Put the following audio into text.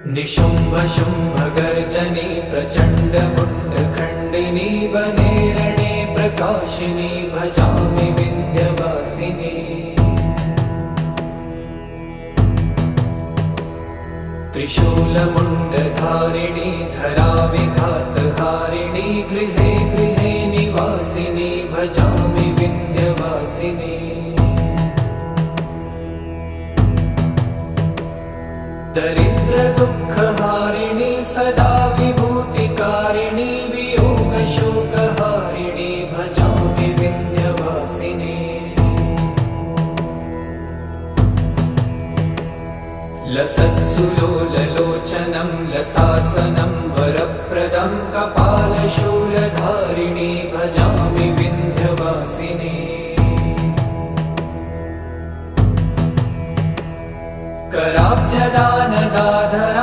निशुम्भ शुम्भ गर्जनी प्रचण्ड मुण्ड खण्डिनी वने रणे प्रकाशिनी भजामि विन्ध्यवासिनी। त्रिशूलमुण्डधारिणी धराविघातहारिणी गृहे गृहे निवासिनी भजामि विन्ध्यवासिनी। दरिद्रदुःखहारिणी सदा विभूतिकारिणी वियोगशोकहारिणी भजामि विन्ध्यवासिनी। लसत्सुलोललोचनं लतासनं वरप्रदं कपालशूलधारिणी भजामि विन्ध्यवासिनी। कराब्जदानदाधर